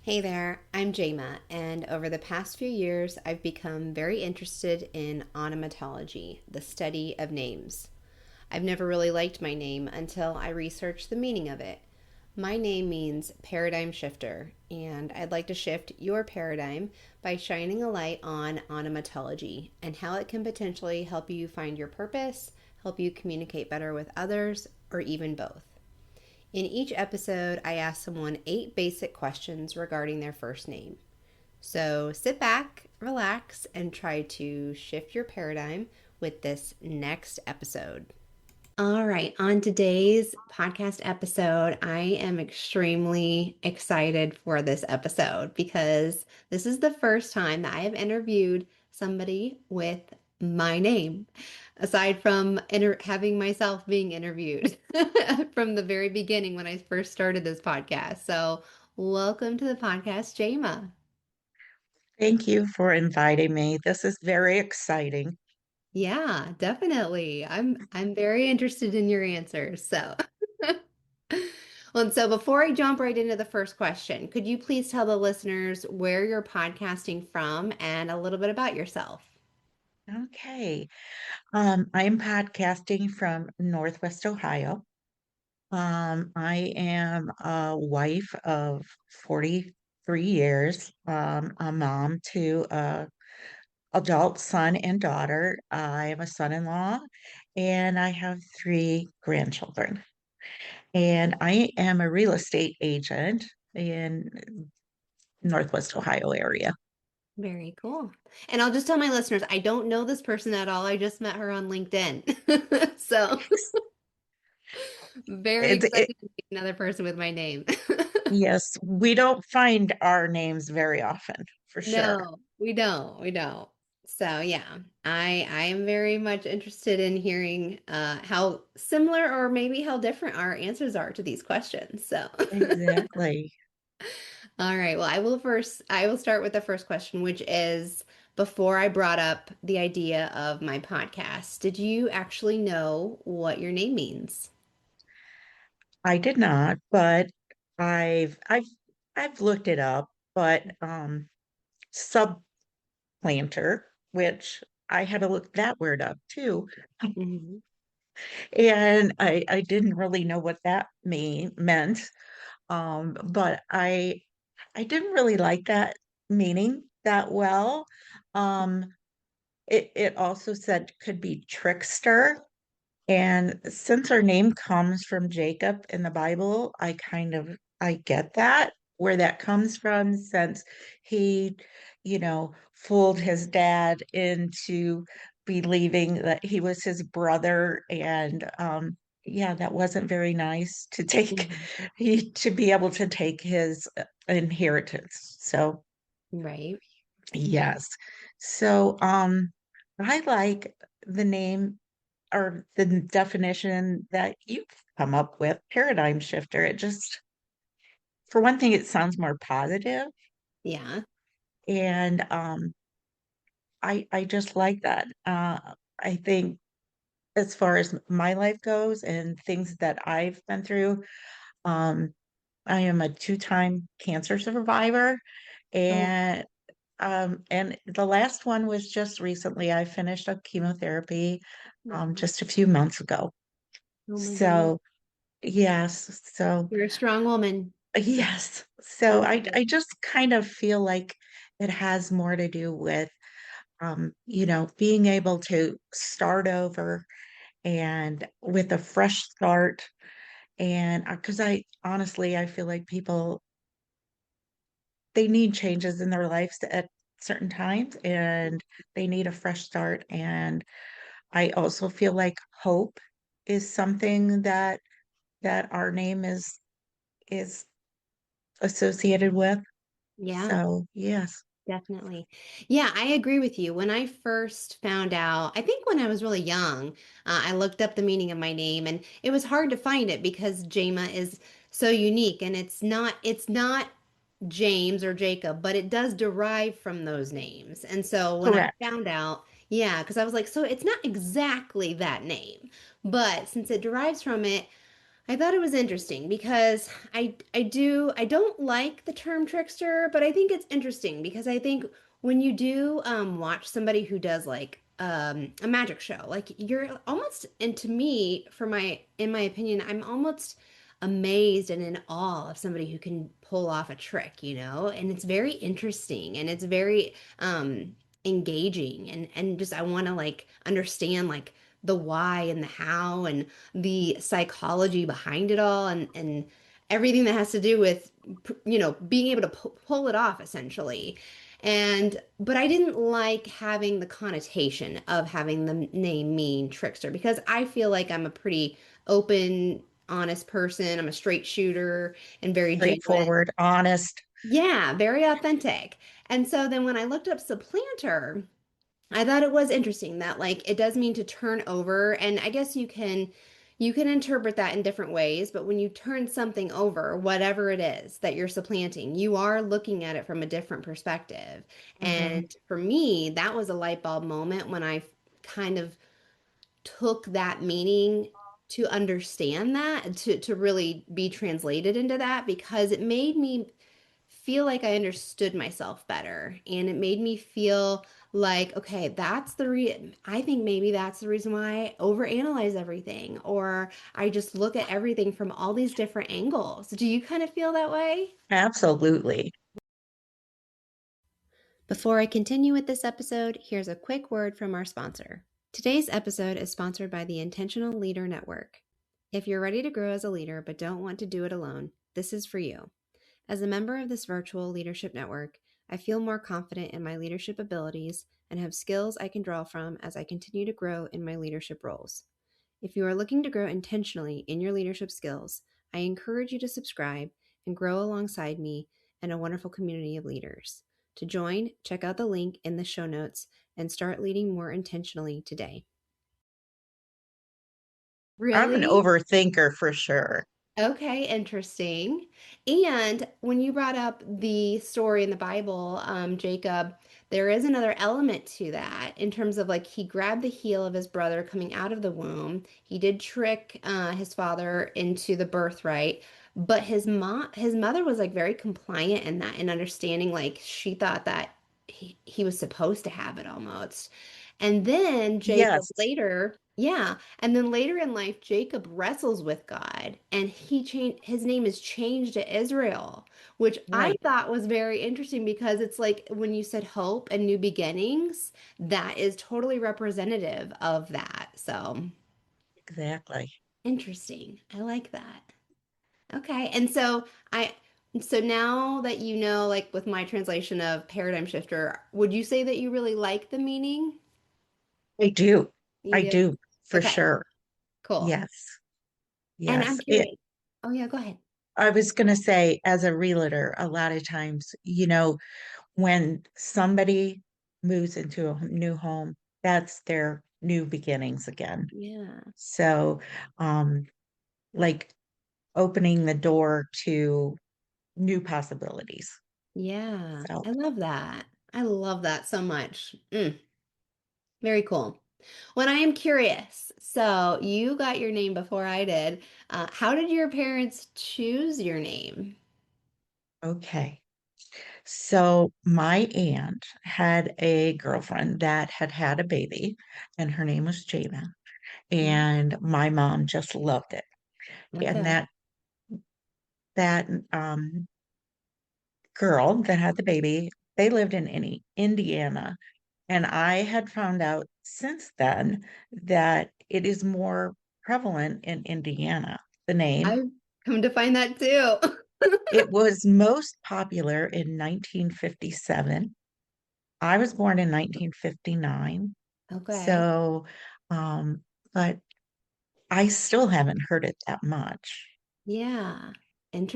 Hey there, I'm Jayma, and over the past few years, I've become very interested in onomatology, the study of names. I've never really liked my name until I researched the meaning of it. My name means paradigm shifter, and I'd like to shift your paradigm by shining a light on onomatology and how it can potentially help you find your purpose, help you communicate better with others, or even both. In each episode, I ask someone 8 basic questions regarding their first name. So sit back, relax, and try to shift your paradigm with this next episode. All right, on today's podcast episode, I am extremely excited for this episode because this is the first time that I have interviewed somebody with my name, aside from having myself being interviewed from the very beginning when I first started this podcast. So, welcome to the podcast, Jayma. Thank you for inviting me. This is very exciting. Yeah, definitely. I'm very interested in your answers. So, well, and so before I jump right into the first question, could you please tell the listeners where you're podcasting from and a little bit about yourself? Okay. I'm podcasting from Northwest Ohio. I am a wife of 43 years, a mom to a adult son and daughter. I have a son-in-law, and I have 3 grandchildren. And I am a real estate agent in Northwest Ohio area. Very cool. And I'll just tell my listeners, I don't know this person at all. I just met her on LinkedIn. So, very It, excited to meet another person with my name. Yes, we don't find our names very often, for sure. No, we don't. We don't. So yeah, I am very much interested in hearing how similar or maybe how different our answers are to these questions. So Exactly. all right, well I will start with the first question, which is before I brought up the idea of my podcast, did you actually know what your name means? I did not, but I've I've I've looked it up, but supplanter, which I had to look that word up too. Hmm. And I didn't really know what that meant. But I didn't really like that meaning that well. Um, it also said could be trickster. And since our name comes from Jacob in the Bible, I get that where that comes from since he, fooled his dad into believing that he was his brother and yeah, that wasn't very nice to take Hmm. he to be able to take his inheritance. So, Right. yes. So, I like the name or the definition that you come up with, paradigm shifter. It just, for one thing, it sounds more positive, Yeah. and I just like that. I think as far as my life goes and things that I've been through, um, I am a two-time cancer survivor, Oh, and the last one was just recently. I finished up chemotherapy oh, just a few months ago. oh my goodness. So yes, so You're a strong woman. yes. So I Absolutely. just kind of feel like it has more to do with being able to start over and with a fresh start. And because I honestly I feel like people they need changes in their lives at certain times and they need a fresh start. And I also feel like hope is something that our name is associated with. Yeah. So yes. Definitely. Yeah, I agree with you. When I first found out, I think when I was really young, I looked up the meaning of my name and it was hard to find it because Jama is so unique and it's not James or Jacob, but it does derive from those names. And so when I Correct. found out, yeah, because I was like, so it's not exactly that name, but since it derives from it, I thought it was interesting because I don't like the term trickster, but I think it's interesting because I think when you do watch somebody who does like a magic show, like you're almost, and to me, for my in my opinion, I'm almost amazed and in awe of somebody who can pull off a trick, you know? And it's very interesting and it's very engaging and just I want to like understand like the why and the how and the psychology behind it all and everything that has to do with being able to pull it off essentially. And but I didn't like having the connotation of having the name mean trickster because I feel like I'm a pretty open, honest person. I'm a straight shooter and very genuine. Straightforward, honest. Yeah, very authentic. And so then when I looked up supplanter, I thought it was interesting that like it does mean to turn over, and I guess you can interpret that in different ways, but when you turn something over, whatever it is that you're supplanting, you are looking at it from a different perspective. Hmm. And for me, that was a light bulb moment when I kind of took that meaning to understand that, to really be translated into that because it made me feel like I understood myself better. And it made me feel like, okay, I think maybe that's the reason why I overanalyze everything, or I just look at everything from all these different angles. Do you kind of feel that way? Absolutely. Before I continue with this episode, here's a quick word from our sponsor. Today's episode is sponsored by the Intentional Leader Network. If you're ready to grow as a leader but don't want to do it alone, this is for you. As a member of this virtual leadership network, I feel more confident in my leadership abilities and have skills I can draw from as I continue to grow in my leadership roles. If you are looking to grow intentionally in your leadership skills, I encourage you to subscribe and grow alongside me and a wonderful community of leaders. To join, check out the link in the show notes and start leading more intentionally today. I'm an Really? overthinker for sure. Okay, interesting. And when you brought up the story in the Bible, Jacob, there is another element to that in terms of like he grabbed the heel of his brother coming out of the womb. He did trick his father into the birthright, but his mother was like very compliant in that and understanding like she thought that he was supposed to have it almost. And then Jacob Yes, later, yeah, and then later in life, Jacob wrestles with God and his name is changed to Israel, which I right. thought was very interesting because it's like when you said hope and new beginnings, that is totally representative of that. So Exactly. interesting. I like that. Okay. So now that you know, like with my translation of paradigm shifter, would you say that you really like the meaning? I do. You I do? do for Okay, sure. cool. Yes. And I'm Yes. curious. Oh yeah, go ahead. I was going to say, as a realtor, a lot of times, when somebody moves into a new home, that's their new beginnings again. Yeah. So, um, like opening the door to new possibilities. Yeah, So, I love that. I love that so much. Very cool. When I am curious, so you got your name before I did. How did your parents choose your name? okay. So, my aunt had a girlfriend that had had a baby, and her name was Jayma. Mm, And my mom just loved it. And okay. that girl that had the baby, they lived in Indiana. And I had found out since then that it is more prevalent in Indiana, the name. I've come to find that too. It was most popular in 1957. I was born in 1959. Okay. So, um, but I still haven't heard it that much. Yeah.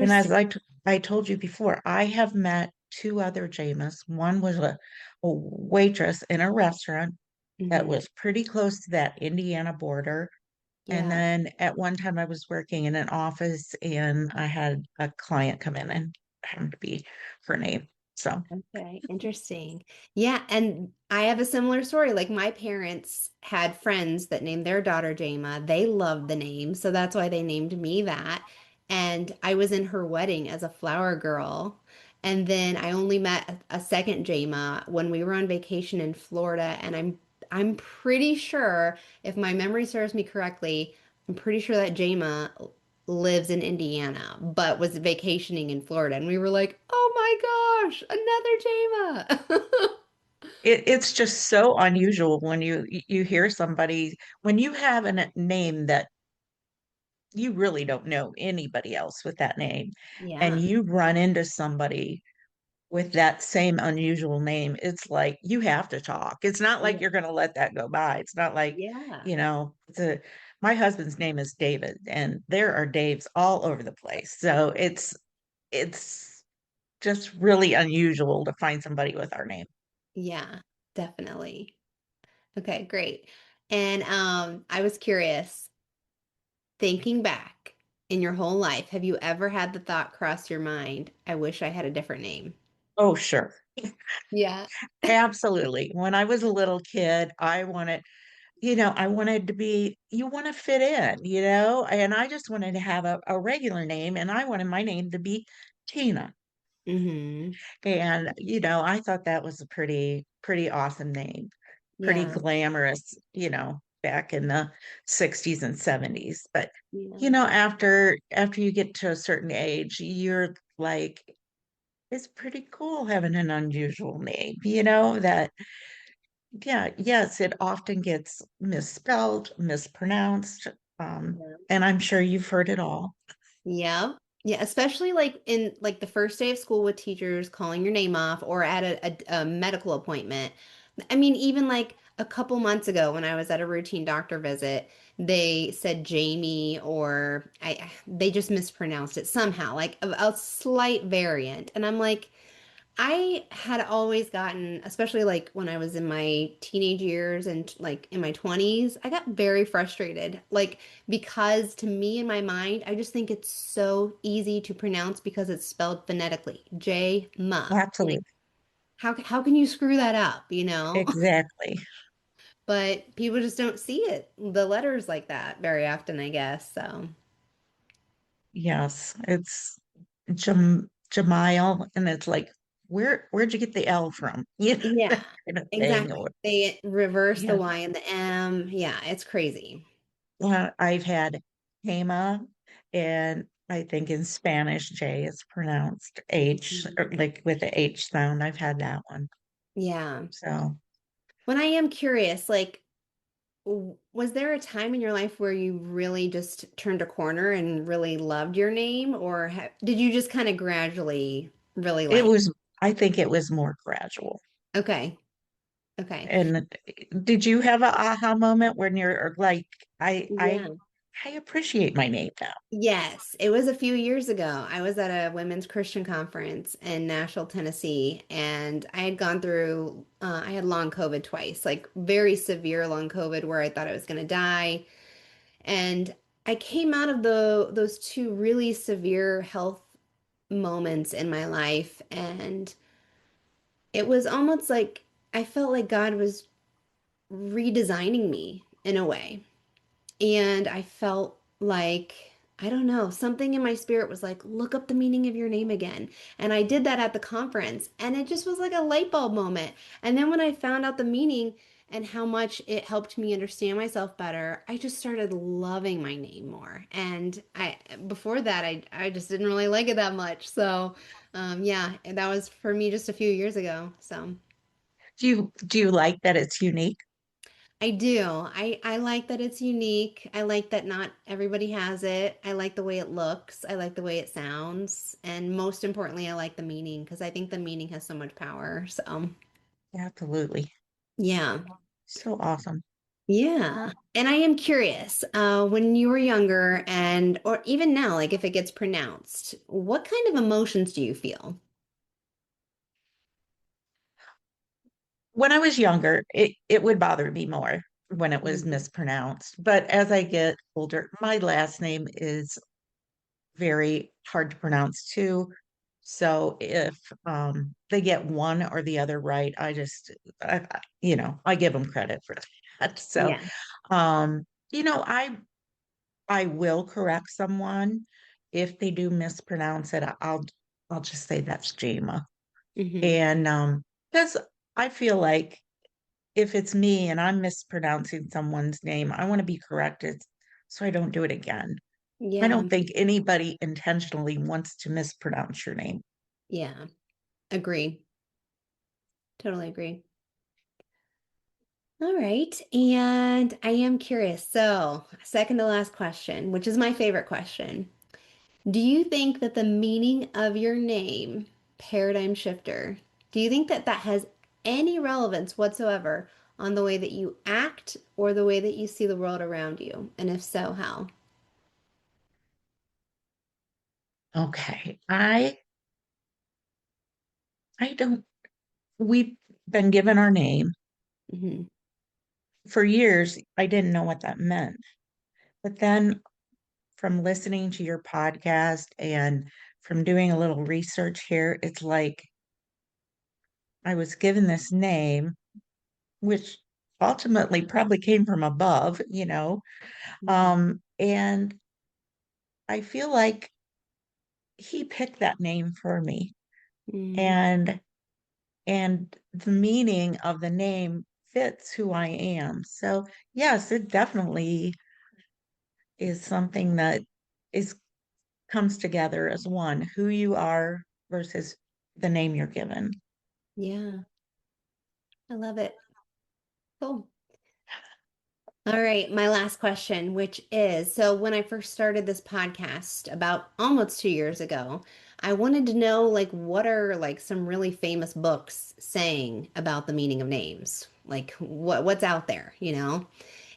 And as Interesting. I told you before, I have met two other Jamas. One was a waitress in a restaurant that Hmm. was pretty close to that Indiana border. And Yeah. then at one time I was working in an office and I had a client come in and happened to be her name. So Okay, interesting. Yeah, and I have a similar story. Like my parents had friends that named their daughter Jayma. They loved the name, so that's why they named me that. And I was in her wedding as a flower girl. And then I only met a second Jayma when we were on vacation in Florida, and I'm pretty sure, if my memory serves me correctly, I'm pretty sure that Jayma lives in Indiana, but was vacationing in Florida. And we were like, oh my gosh, another Jayma. it's just so unusual when you hear somebody when you have a name that you really don't know anybody else with that name, and Yeah. you run into somebody with that same unusual name. It's like you have to talk. It's not like Yeah. you're going to let that go by. It's not like, Yeah. my husband's name is David, and there are Daves all over the place. So it's just really unusual to find somebody with our name. Yeah, definitely. Okay, great. And I was curious, thinking back in your whole life, have you ever had the thought cross your mind, I wish I had a different name? Oh, sure. Yeah. Absolutely. When I was a little kid, I wanted to be, you want to fit in, and I just wanted to have a regular name, and I wanted my name to be Tina. Mm-hmm. And, I thought that was a pretty awesome name, pretty Yeah. glamorous, back in the 60s and 70s. But, Yeah. after you get to a certain age, you're like, it's pretty cool having an unusual name, that, yeah, yes, it often gets misspelled, mispronounced. And I'm sure you've heard it all. Yeah. Yeah, especially like in like the first day of school with teachers calling your name off or at a medical appointment. I mean, even like a couple months ago when I was at a routine doctor visit, they said Jamie or they just mispronounced it somehow, like a slight variant. And I'm like, I had always gotten, especially like when I was in my teenage years and like in my 20s, I got very frustrated. Like, because to me in my mind, I just think it's so easy to pronounce because it's spelled phonetically. J-ma. Like, Absolutely. how can you screw that up, you know? Exactly. But people just don't see it, the letters like that very often, I guess. So, Yes. It's Jamile, and it's like, where'd you get the L from? yeah, That kind of thing. exactly. Or They reverse the yeah. Y and the M. Yeah, it's crazy. I've had Jayma, and I think in Spanish J is pronounced H, or like with the H sound. I've had that one. Yeah. So When I am curious, like, was there a time in your life where you really just turned a corner and really loved your name, or did you just kind of gradually really it like? was, I think it was more gradual. Okay, okay, And did you have a aha moment when you're like, I I yeah. I appreciate my name now? Yes, it was a few years ago. I was at a women's Christian conference in Nashville, Tennessee, and I had gone through, I had long COVID twice, like very severe long COVID where I thought I was going to die. And I came out of those two really severe health moments in my life, and it was almost like I felt like God was redesigning me in a way. And I felt like, I don't know, something in my spirit was like, look up the meaning of your name again. And I did that at the conference, and it just was like a light bulb moment. And then when I found out the meaning and how much it helped me understand myself better, I just started loving my name more. And before that, I just didn't really like it that much. So, yeah, that was for me just a few years ago. So. Do you like that it's unique? I do. I like that it's unique. I like that not everybody has it. I like the way it looks. I like the way it sounds. And most importantly, I like the meaning because I think the meaning has so much power. So, Absolutely. yeah. So awesome. Yeah. And I am curious, when you were younger and or even now, like if it gets pronounced, what kind of emotions do you feel? When I was younger, it would bother me more when it was Mhm. mispronounced. But as I get older, my last name is very hard to pronounce too. So if they get one or the other right, I give them credit for that. So, Yeah. um, you know, I will correct someone if they do mispronounce it. I'll just say that's Jayma. Hmm. And because I feel like if it's me and I'm mispronouncing someone's name, I want to be corrected so I don't do it again. I Yeah. don't think anybody intentionally wants to mispronounce your name. Yeah. Agree. Totally agree. All right. And I am curious. So, second to last question, which is my favorite question. Do you think that the meaning of your name, paradigm shifter, do you think that that has any relevance whatsoever on the way that you act or the way that you see the world around you? And if so, how? Okay. I don't we've been given our name. Hmm. For years, I didn't know what that meant. But then from listening to your podcast and from doing a little research here, it's like I was given this name, which ultimately probably came from above, you know. And I feel like he picked that name for me. Hmm. And the meaning of the name fits who I am. So yes, it definitely is something that is comes together as one, who you are versus the name you're given. Yeah, I love it. Cool. All right, my last question, which is, so when I first started this podcast about almost 2 years ago, I wanted to know like what are like some really famous books saying about the meaning of names? Like what's out there, you know?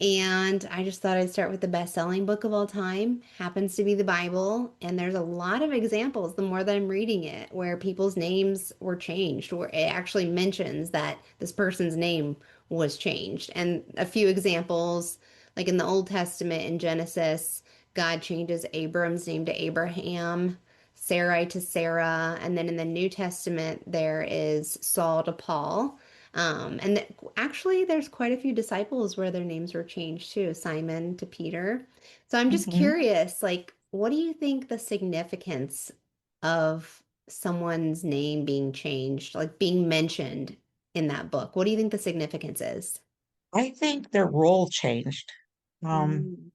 And I just thought I'd start with the best-selling book of all time, happens to be the Bible. And there's a lot of examples, the more that I'm reading it, where people's names were changed, where it actually mentions that this person's name was changed. And a few examples, like in the Old Testament in Genesis, God changes Abram's name to Abraham, Sarai to Sarah. And then in the New Testament, there is Saul to Paul. Actually, there's quite a few disciples where their names were changed too, Simon to Peter. So I'm just Mhm. curious, like, what do you think the significance of someone's name being changed, like being mentioned in that book? What do you think the significance is? I think their role changed. Um,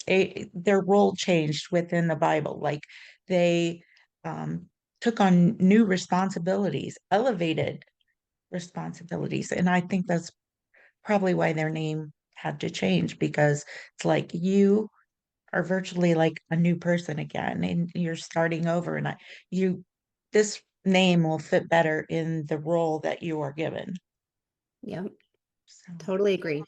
Mm, their role changed within the Bible. Like they um, took on new responsibilities, elevated responsibilities. And I think that's probably why their name had to change because it's like you are virtually like a new person again and you're starting over. This name will fit better in the role that you are given. yep, So, totally agree.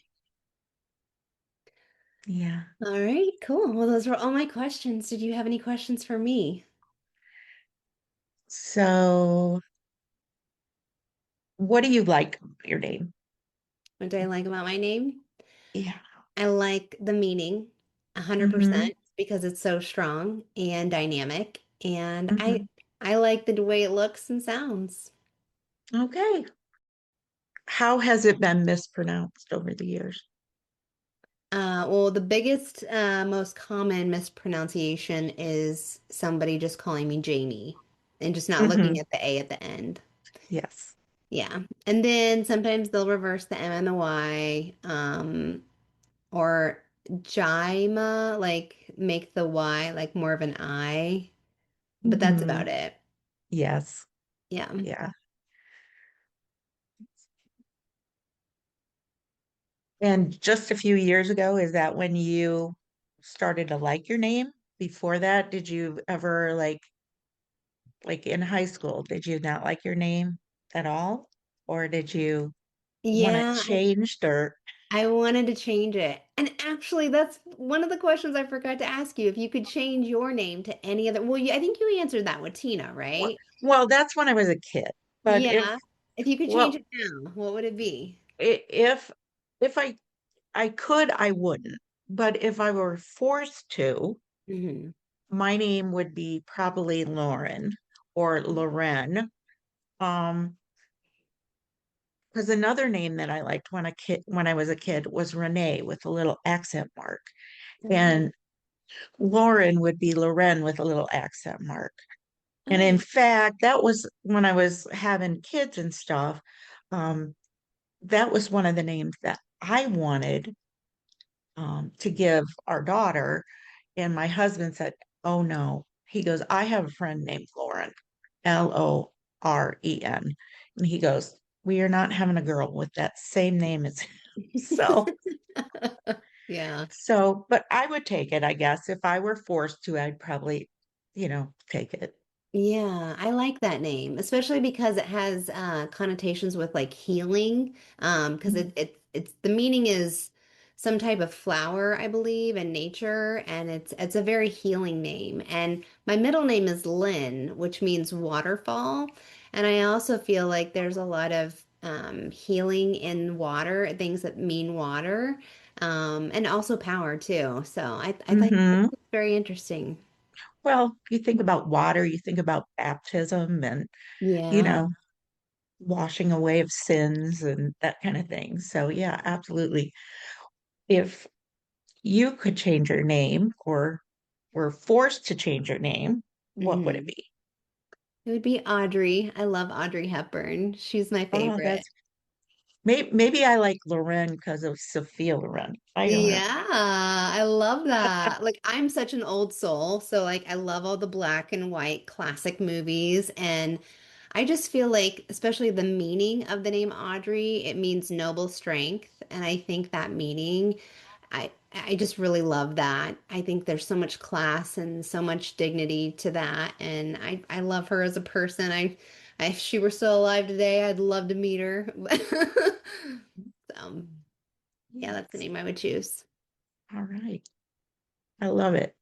yeah. All right, cool. Well, those were all my questions. Did you have any questions for me? So, what do you like about your name? What do I like about my name? Yeah. I like the meaning Mm-hmm. 100% because it's so strong and dynamic, and I Mm-hmm. I like the way it looks and sounds. Okay. How has it been mispronounced over the years? Well, the biggest, most common mispronunciation is somebody just calling me Jamie and just not looking Mm-hmm. at the A at the end. Yes. Yeah. And then sometimes they'll reverse the M and the Y, or Jyma, like make the Y like more of an I, but that's Mm-hmm. about it. Yes. Yeah. Yeah. And just a few years ago, is that when you started to like your name? Before that, did you ever like in high school, did you not like your name at all? Or did you want it Yeah, changed or I wanted to change it. And actually, that's one of the questions I forgot to ask you. If you could change your name to any other, well, I think you answered that with Tina, well, right? well, that's when I was a kid. But if Yeah. If you could change well, it now, what would it be? if I could, I wouldn't. But if I were forced to, Hmm. my name would be probably Lauren or Loren. Um, because another name that I liked when I was a kid was Renee with a little accent mark. Mhm. And Lauren would be Loren with a little accent mark. And in Oh, fact, that was when I was having kids and stuff. Um, that was one of the names that I wanted to give our daughter. And my husband said, "Oh no." He goes, "I have a friend named Lauren, Loren." And he goes, "We are not having a girl with that same name as him." So, yeah. but I would take it, I guess. If I were forced to, I'd probably, take it. Yeah, I like that name, especially because it has connotations with like healing. Because it's the meaning is some type of flower, I believe, in nature, and it's a very healing name. And my middle name is Lynn, which means waterfall. And I also feel like there's a lot of healing in water, things that mean water, and also power too. So I think Hmm. it's very interesting. Well, you think about water, you think about baptism and, you Yeah. know, washing away of sins and that kind of thing. So, yeah, absolutely. If you could change your name or were forced to change your name, what would it Mhm. be? It would be Audrey. I love Audrey Hepburn. She's my Oh, favorite. that's maybe I like Loren because of Sophia Loren. I don't know. Yeah, I love that. Like I'm such an old soul, so like I love all the black and white classic movies and I just feel like especially the meaning of the name Audrey, it means noble strength and I think that meaning I just really love that. I think there's so much class and so much dignity to that and I love her as a person. If she were still alive today, I'd love to meet her. So, yeah, that's the Yes. name I would choose. All right. I love it.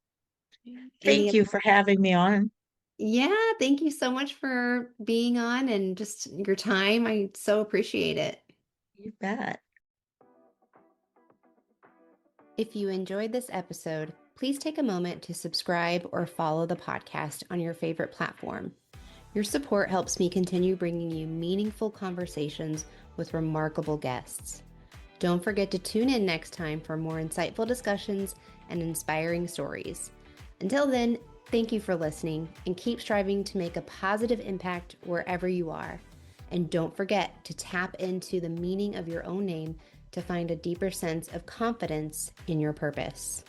Any Thank other? you for having me on. Yeah, thank you so much for being on and just your time. I so appreciate it. You bet. If you enjoyed this episode, please take a moment to subscribe or follow the podcast on your favorite platform. Your support helps me continue bringing you meaningful conversations with remarkable guests. Don't forget to tune in next time for more insightful discussions and inspiring stories. Until then, thank you for listening and keep striving to make a positive impact wherever you are. And don't forget to tap into the meaning of your own name to find a deeper sense of confidence in your purpose.